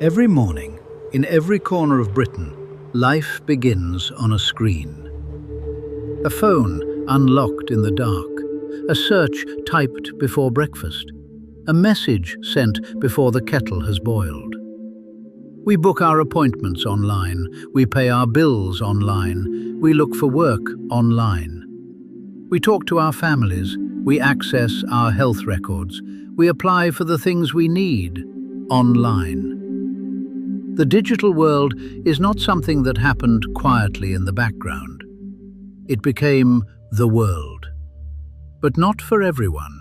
Every morning, in every corner of Britain, life begins on a screen. A phone unlocked in the dark, a search typed before breakfast, a message sent before the kettle has boiled. We book our appointments online, we pay our bills online, we look for work online. We talk to our families, we access our health records, we apply for the things we need online. The digital world is not something that happened quietly in the background. It became the world. But not for everyone.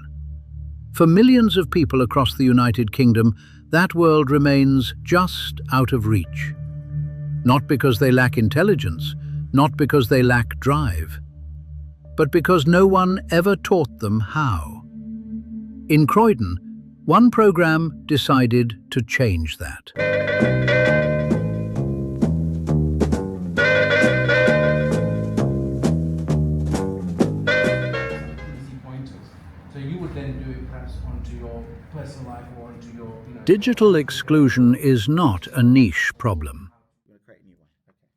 For millions of people across the United Kingdom, that world remains just out of reach. Not because they lack intelligence, not because they lack drive, but because no one ever taught them how. In Croydon, one program decided to change that. Digital exclusion is not a niche problem.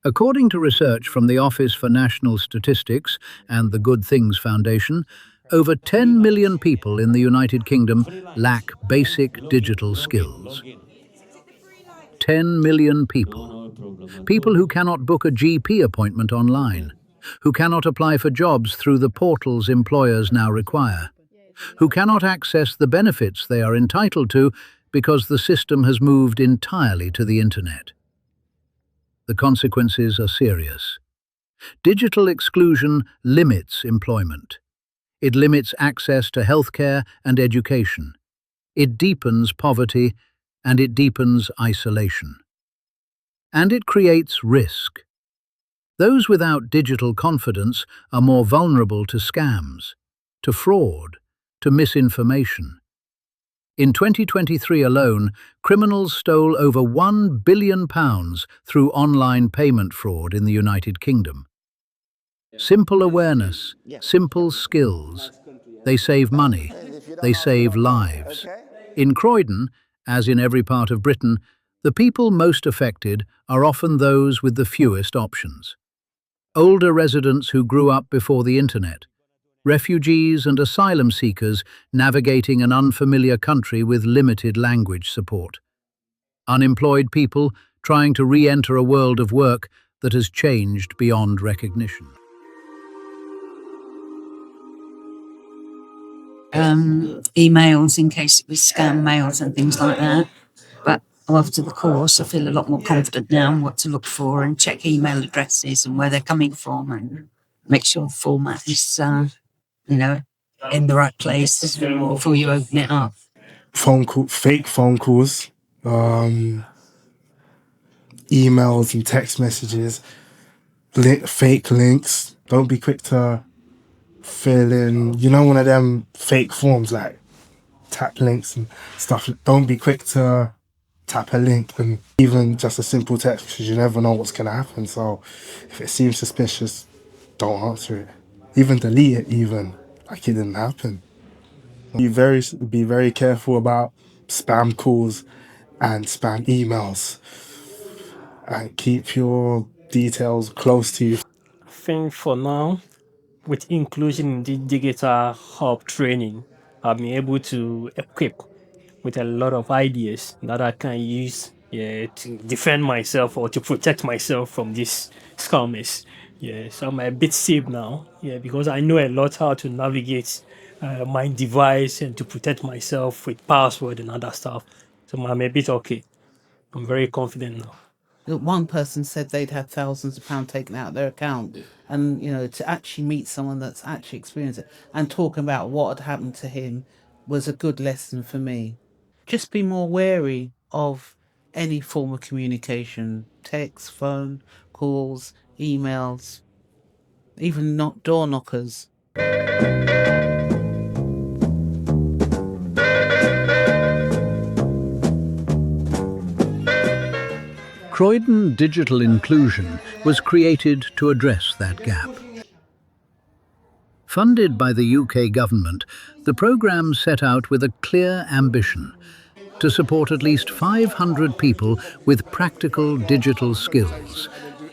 According to research from the Office for National Statistics and the Good Things Foundation, over 10 million people in the United Kingdom lack basic digital skills. 10 million people. People who cannot book a GP appointment online, who cannot apply for jobs through the portals employers now require, who cannot access the benefits they are entitled to because the system has moved entirely to the internet. The consequences are serious. Digital exclusion limits employment. It limits access to healthcare and education. It deepens poverty and it deepens isolation. And it creates risk. Those without digital confidence are more vulnerable to scams, to fraud, to misinformation. In 2023 alone, criminals stole over £1 billion through online payment fraud in the United Kingdom. Simple awareness, simple skills. They save money, they save lives. In Croydon, as in every part of Britain, the people most affected are often those with the fewest options. Older residents who grew up before the internet, refugees and asylum seekers navigating an unfamiliar country with limited language support. Unemployed people trying to re-enter a world of work that has changed beyond recognition. Emails in case it was scam mails and things like that. But after the course, I feel a lot more confident now on what to look for and check email addresses and where they're coming from and make sure the format is in the right place before you open it up. Fake phone calls, emails and text messages, fake links. Don't be quick to fill in, one of them fake forms like tap links and stuff. Don't be quick to tap a link and even just a simple text because you never know what's going to happen. So if it seems suspicious, don't answer it. Even delete it even. Like it didn't happen. Be very careful about spam calls and spam emails, and keep your details close to you. I think for now, with inclusion in the digital hub training, I've been able to equip with a lot of ideas that I can use to defend myself or to protect myself from these scammers. So I'm a bit safe now, because I know a lot how to navigate my device and to protect myself with password and other stuff. So I'm a bit okay. I'm very confident now. One person said they'd had thousands of pounds taken out of their account, and to actually meet someone that's actually experienced it and talking about what had happened to him was a good lesson for me. Just be more wary of any form of communication, text, phone, calls, emails, even not door knockers. Croydon Digital Inclusion was created to address that gap. Funded by the UK government, the programme set out with a clear ambition: to support at least 500 people with practical digital skills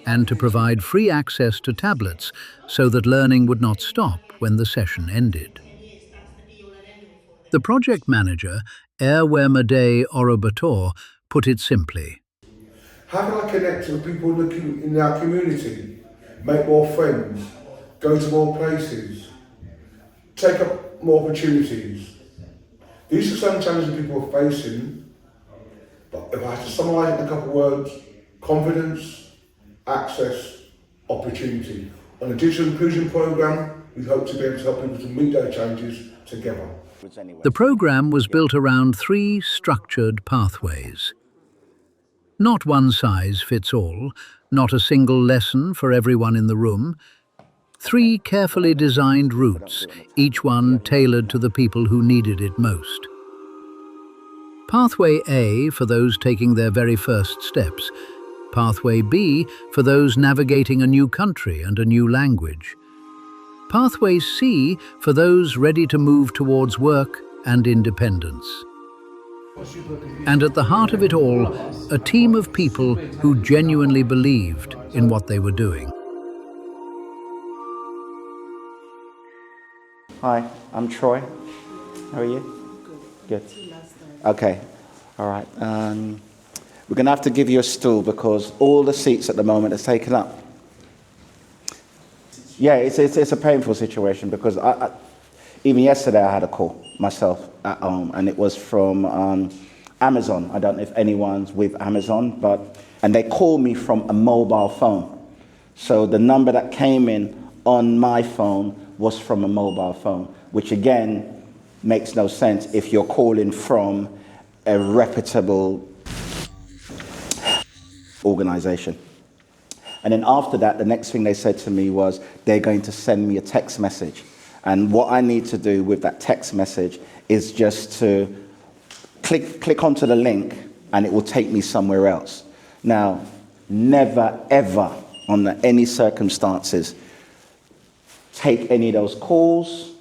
and to provide free access to tablets so that learning would not stop when the session ended. The project manager, Erwemade Orobator, put it simply. How can I connect to the people in our community, make more friends, go to more places, take up more opportunities? These are some challenges people are facing, but if I had to summarise it in a couple of words, confidence, access, opportunity. On the digital inclusion programme, we hope to be able to help people to meet those challenges together. The programme was built around 3 structured pathways. Not one size fits all, not a single lesson for everyone in the room. 3 carefully designed routes, each one tailored to the people who needed it most. Pathway A for those taking their very first steps. Pathway B for those navigating a new country and a new language. Pathway C for those ready to move towards work and independence. And at the heart of it all, a team of people who genuinely believed in what they were doing. Hi, I'm Troy. How are you? Good. Okay. All right. We're going to have to give you a stool because all the seats at the moment are taken up. Yeah, it's a painful situation because even yesterday I had a call myself at home and it was from Amazon. I don't know if anyone's with Amazon, and they called me from a mobile phone. So the number that came in on my phone was from a mobile phone, which again makes no sense if you're calling from a reputable organization. And then after that, the next thing they said to me was they're going to send me a text message. And what I need to do with that text message is just to click onto the link and it will take me somewhere else. Now, never, ever, under any circumstances, take any of those calls,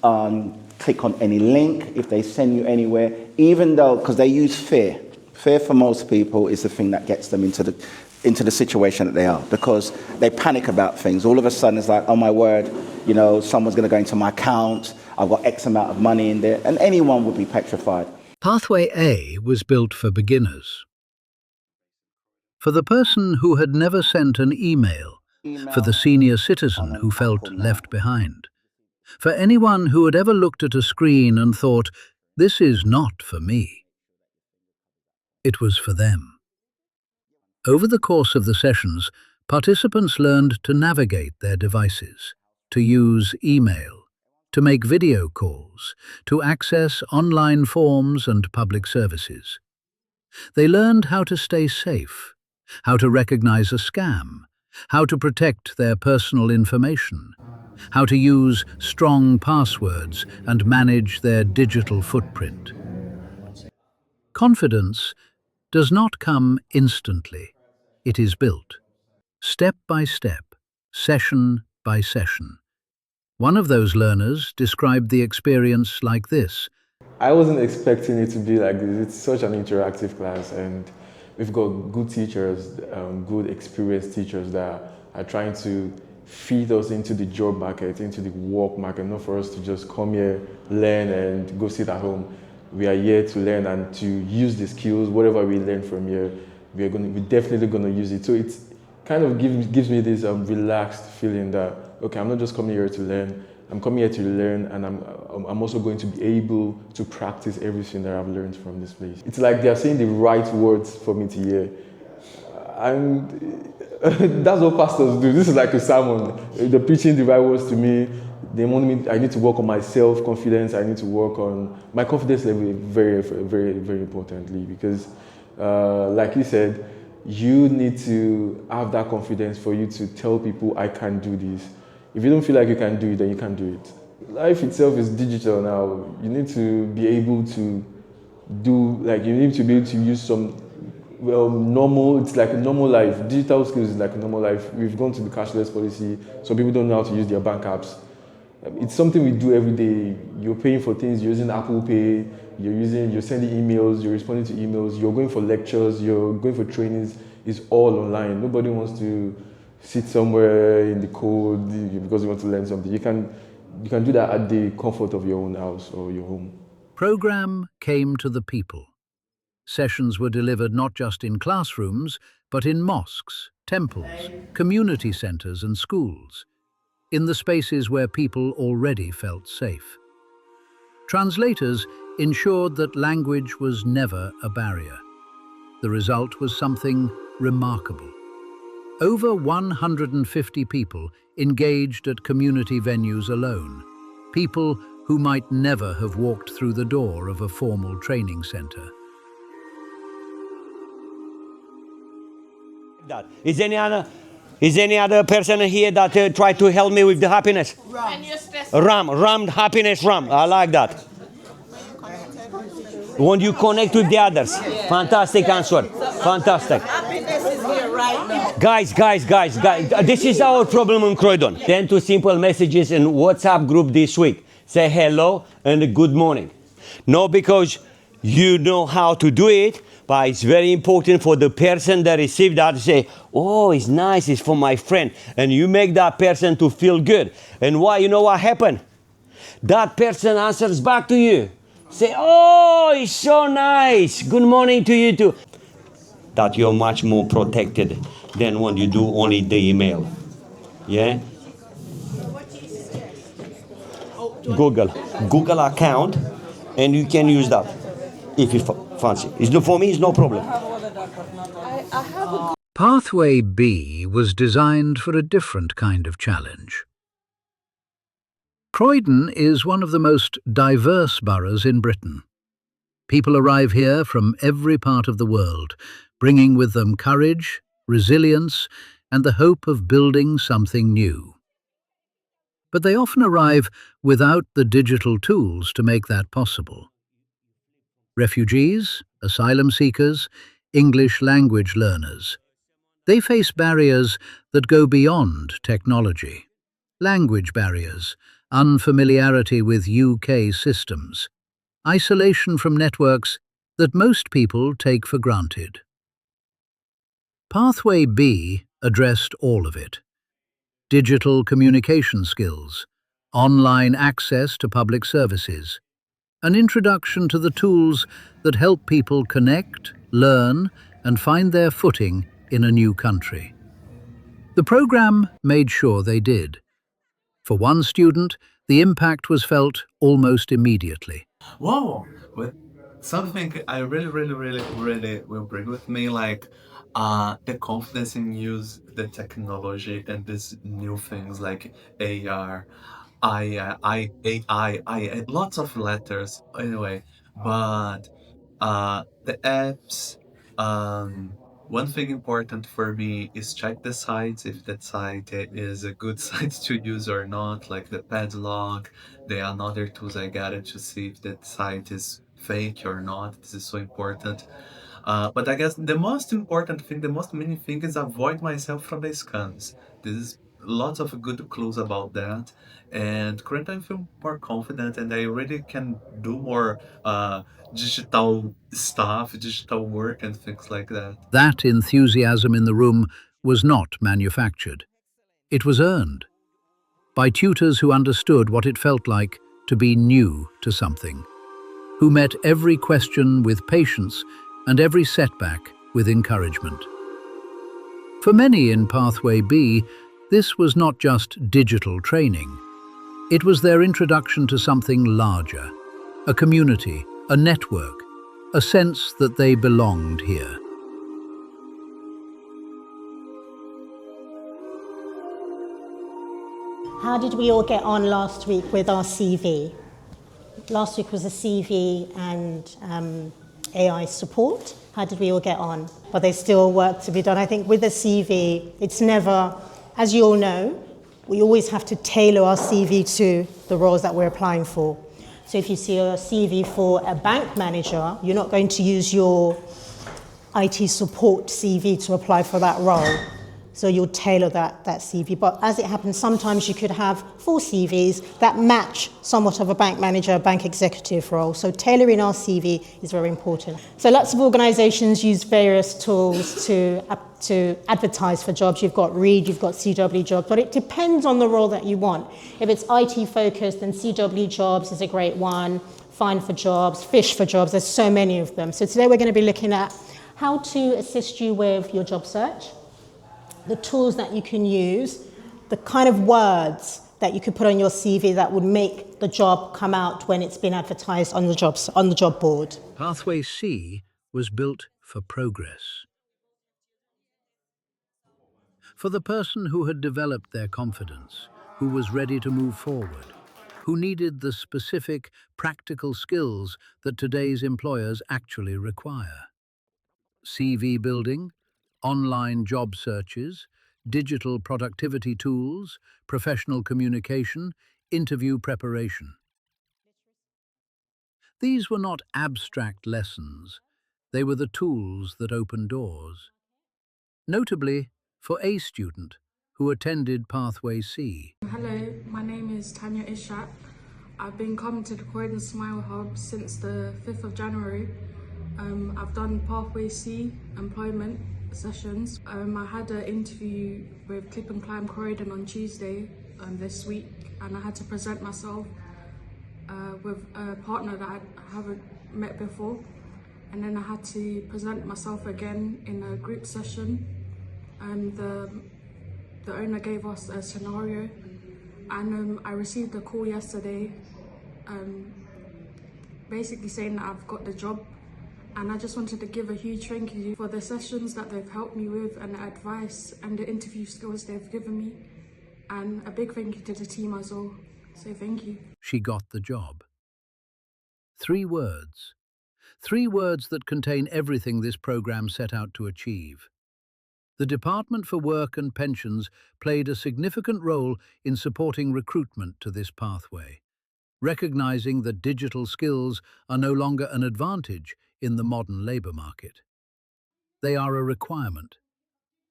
click on any link if they send you anywhere, even though, because they use fear. Fear for most people is the thing that gets them into the situation that they are, because they panic about things. All of a sudden it's like, oh my word, you know, someone's going to go into my account, I've got X amount of money in there, and anyone would be petrified. Pathway A was built for beginners. For the person who had never sent an email, for the senior citizen who felt left behind, for anyone who had ever looked at a screen and thought, this is not for me. It was for them. Over the course of the sessions, participants learned to navigate their devices, to use email, to make video calls, to access online forms and public services. They learned how to stay safe, how to recognize a scam, how to protect their personal information, how to use strong passwords and manage their digital footprint. Confidence does not come instantly. It is built, step by step, session by session. One of those learners described the experience like this. I wasn't expecting it to be like this. It's such an interactive class, and we've got good teachers, good experienced teachers that are trying to feed us into the job market, into the work market, not for us to just come here, learn, and go sit at home. We are here to learn and to use the skills, whatever we learn from here, we're definitely going to use it. So it kind of gives me this relaxed feeling that, okay, I'm not just coming here to learn, I'm coming here to learn, and I'm also going to be able to practice everything that I've learned from this place. It's like they're saying the right words for me to hear. And that's what pastors do. This is like a sermon. They're preaching the right words to me. They want me, I need to work on my self-confidence. I need to work on my confidence level very, very, very importantly, because like you said, you need to have that confidence for you to tell people, I can do this. If you don't feel like you can do it, then you can't do it. Life itself is digital now. You need to be able to you need to be able to use some, it's like a normal life. Digital skills is like a normal life. We've gone to the cashless policy, so people don't know how to use their bank apps. It's something we do every day. You're paying for things, you're using Apple Pay, you're sending emails, you're responding to emails, you're going for lectures, you're going for trainings. It's all online. Nobody wants to sit somewhere in the cold because you want to learn something. You can do that at the comfort of your own house or your home. Program came to the people. Sessions were delivered not just in classrooms, but in mosques, temples, community centres and schools, in the spaces where people already felt safe. Translators ensured that language was never a barrier. The result was something remarkable. Over 150 people engaged at community venues alone, people who might never have walked through the door of a formal training centre. Is any other person here that try to help me with the happiness? Ram, happiness, Ram. I like that. When you connect with the others. Fantastic answer. Fantastic. Happiness is here right now. Guys, this is our problem in Croydon. 10 to simple messages in WhatsApp group this week. Say hello and a good morning. Not because you know how to do it, but it's very important for the person that received that to say, oh, it's nice, it's for my friend. And you make that person to feel good. And why? You know what happened? That person answers back to you. Say, oh, it's so nice. Good morning to you too. That you're much more protected than when you do only the email. Yeah? Google account, and you can use that if you fancy. For me, it's no problem. Pathway B was designed for a different kind of challenge. Croydon is one of the most diverse boroughs in Britain. People arrive here from every part of the world, bringing with them courage, resilience, and the hope of building something new. But they often arrive without the digital tools to make that possible. Refugees, asylum seekers, English language learners. They face barriers that go beyond technology. Language barriers, unfamiliarity with UK systems, isolation from networks that most people take for granted. Pathway B addressed all of it. Digital communication skills, online access to public services, an introduction to the tools that help people connect, learn, and find their footing in a new country. The programme made sure they did. For one student, the impact was felt almost immediately. Wow, but something I really will bring with me, like the confidence in use the technology and these new things like AR, AI, lots of letters anyway, but the apps, one thing important for me is check the sites if that site is a good site to use or not, like the padlock, the another tools I got it to see if that site is fake or not. This is so important. But I guess the most important thing, the most main thing is avoid myself from the scams. This is lots of good clues about that. And currently I feel more confident and I really can do more digital stuff, digital work and things like that. That enthusiasm in the room was not manufactured. It was earned by tutors who understood what it felt like to be new to something, who met every question with patience and every setback with encouragement. For many in Pathway B, this was not just digital training. It was their introduction to something larger, a community, a network, a sense that they belonged here. How did we all get on last week with our CV? Last week was a CV and AI support. How did we all get on? But there's still work to be done. I think with a CV, it's never, as you all know, we always have to tailor our CV to the roles that we're applying for. So if you see a CV for a bank manager, you're not going to use your IT support CV to apply for that role. So you'll tailor that CV. But as it happens, sometimes you could have 4 CVs that match somewhat of a bank manager, bank executive role. So tailoring our CV is very important. So lots of organisations use various tools to advertise for jobs. You've got Reed, you've got CW Jobs, but it depends on the role that you want. If it's IT focused, then CW Jobs is a great one. Find for Jobs, Fish for Jobs, there's so many of them. So today we're going to be looking at how to assist you with your job search, the tools that you can use, the kind of words that you could put on your CV that would make the job come out when it's been advertised on the job board. Pathway C was built for progress. For the person who had developed their confidence, who was ready to move forward, who needed the specific, practical skills that today's employers actually require. CV building, online job searches, digital productivity tools, professional communication, interview preparation. These were not abstract lessons. They were the tools that opened doors. Notably, for a student who attended Pathway C. Hello, my name is Tanya Ishak. I've been coming to the Croydon Smile Hub since the 5th of January. I've done Pathway C employment sessions. I had an interview with Clip and Climb Croydon on Tuesday this week, and I had to present myself with a partner that I haven't met before, and then I had to present myself again in a group session. The owner gave us a scenario, and I received a call yesterday basically saying that I've got the job. And I just wanted to give a huge thank you for the sessions that they've helped me with, and the advice and the interview skills they've given me. And a big thank you to the team as well. So thank you. She got the job. 3 words. 3 words that contain everything this program set out to achieve. The Department for Work and Pensions played a significant role in supporting recruitment to this pathway, recognizing that digital skills are no longer an advantage in the modern labour market. They are a requirement.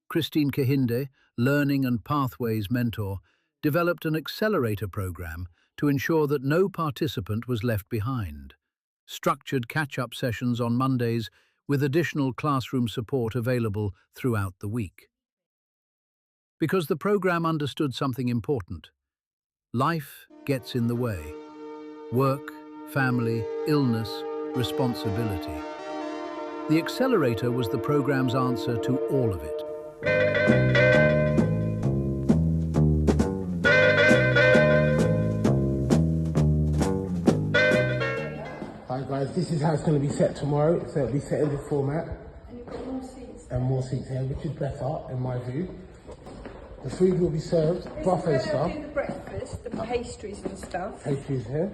Christine Kahinde, Learning and Pathways mentor, developed an accelerator program to ensure that no participant was left behind. Structured catch-up sessions on Mondays with additional classroom support available throughout the week. Because the program understood something important. Life gets in the way. Work, family, illness, responsibility. The accelerator was the program's answer to all of it. Hi guys, this is how it's going to be set tomorrow. So it'll be set in the format. And you've got more seats. And more seats here, which is better in my view. The food will be served, buffet stuff. The breakfast, the pastries and stuff. Pastries here.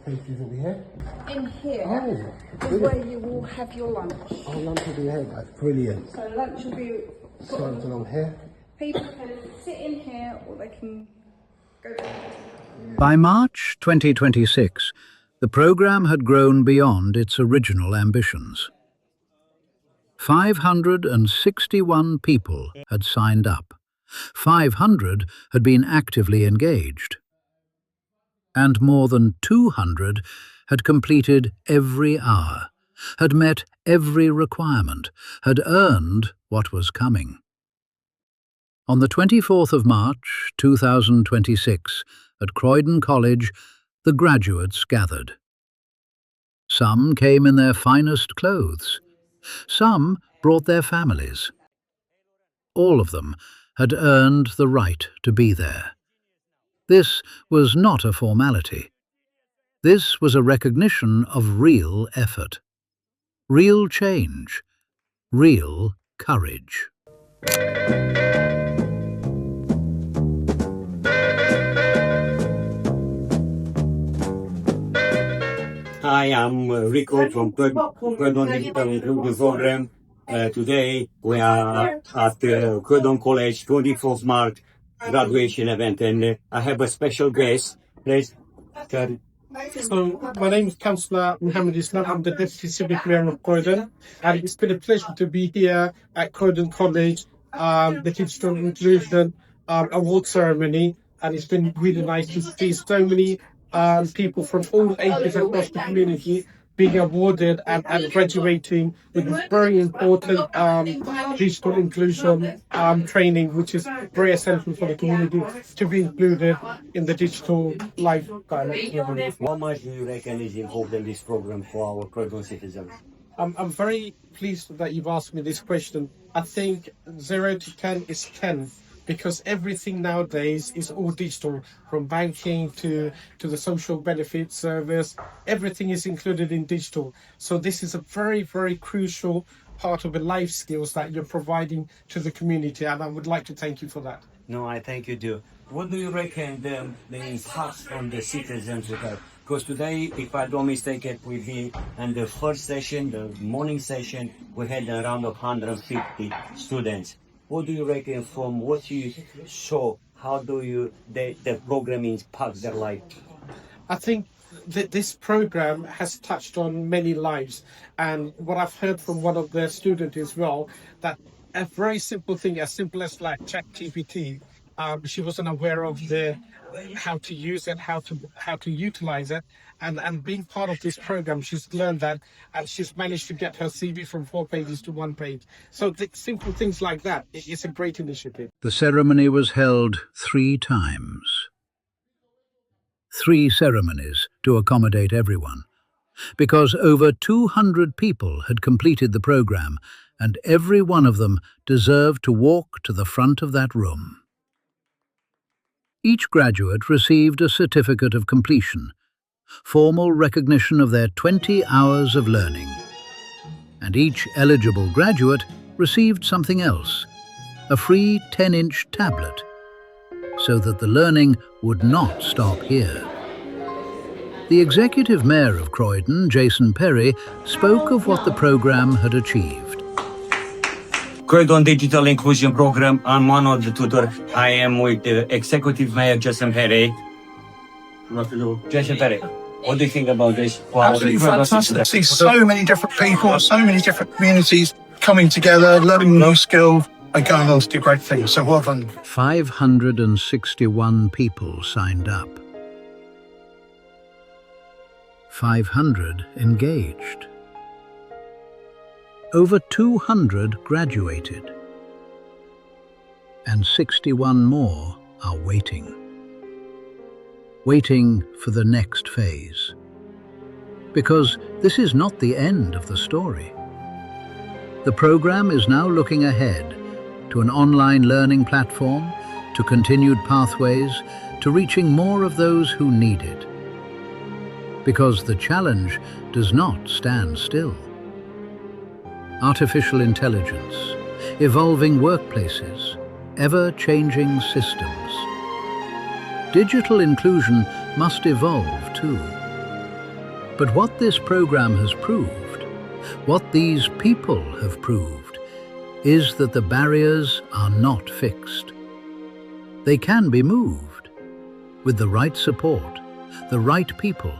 Pastries will be here. In here Oh, is where you will have your lunch. oh, lunch will be here, guys. Brilliant. So lunch will be Served along here. people can sit in here or they can go back. By March 2026, the program had grown beyond its original ambitions. 561 people had signed up. 500 had been actively engaged. And more than 200 had completed every hour, had met every requirement, had earned what was coming. On the 24th of March 2026, at Croydon College, the graduates gathered. Some came in their finest clothes. Some brought their families. All of them had earned the right to be there. This was not a formality. This was a recognition of real effort, real change, real courage. Hi, I'm Rico from Croydon Digital Inclusion program. Today we are at Croydon College 24th March graduation event, and I have a special guest. Please. So, my name is Councillor Mohammed Islam. I'm the Deputy Civic Mayor of Croydon, and it's been a pleasure to be here at Croydon College the Digital Inclusion award ceremony, and it's been really nice to see so many people from all ages across the community being awarded and graduating with this very important digital inclusion training, which is very essential for the community to be included in the digital lifestyle. How much do you reckon is involved in this program for our Croydon citizens? I'm very pleased that you've asked me this question. I think 0 to 10 is 10 because everything nowadays is all digital, from banking to the social benefit service. Everything is included in digital. So this is a very, very crucial part of the life skills that you're providing to the community, and I would like to thank you for that. No, I thank you too. What do you reckon the impact on the citizens will have? Because today, if I don't mistake it, we've been in the first session, the morning session, we had around 150 students. What do you reckon from what you saw? How do the program impact their life? I think that this program has touched on many lives, and what I've heard from one of the students as well, that a very simple thing, as simple as like ChatGPT, she wasn't aware of how to use it, how to utilize it, and being part of this program, she's learned that, and she's managed to get her CV from 4 pages to 1 page. So the simple things like that, it's a great initiative. The ceremony was held 3 times. 3 ceremonies to accommodate everyone, because over 200 people had completed the program, and every one of them deserved to walk to the front of that room. Each graduate received a certificate of completion, formal recognition of their 20 hours of learning, and each eligible graduate received something else, a free 10-inch tablet, so that the learning would not stop here. The Executive Mayor of Croydon, Jason Perry, spoke of what the program had achieved. Croydon Digital Inclusion Program, I'm one of the tutors. I am with the Executive Mayor Jason Perry. Jason Perry, what do you think about this? Absolutely fantastic to see so many different people, so many different communities coming together, learning new skills and going on to do great things. So well done. 561 people signed up. 500 engaged. Over 200 graduated. And 61 more are waiting. Waiting for the next phase. Because this is not the end of the story. The program is now looking ahead to an online learning platform, to continued pathways, to reaching more of those who need it. Because the challenge does not stand still. Artificial intelligence, evolving workplaces, ever-changing systems. Digital inclusion must evolve too. But what this program has proved, what these people have proved, is that the barriers are not fixed. They can be moved with the right support, the right people,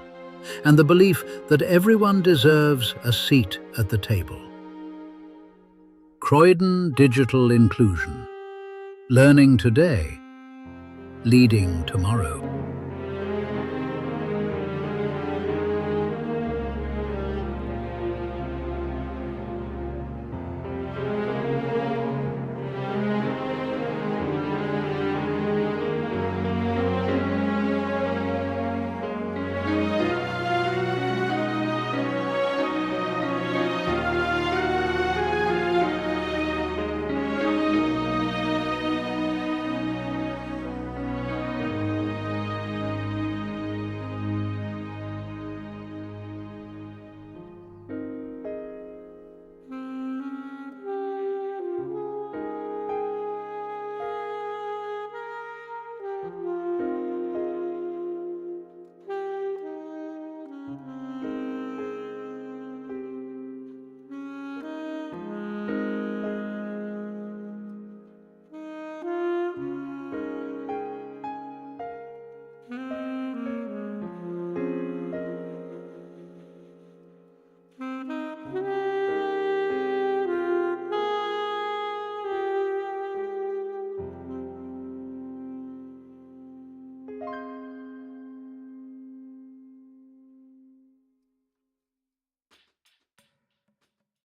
and the belief that everyone deserves a seat at the table. Croydon Digital Inclusion. Learning today, leading tomorrow.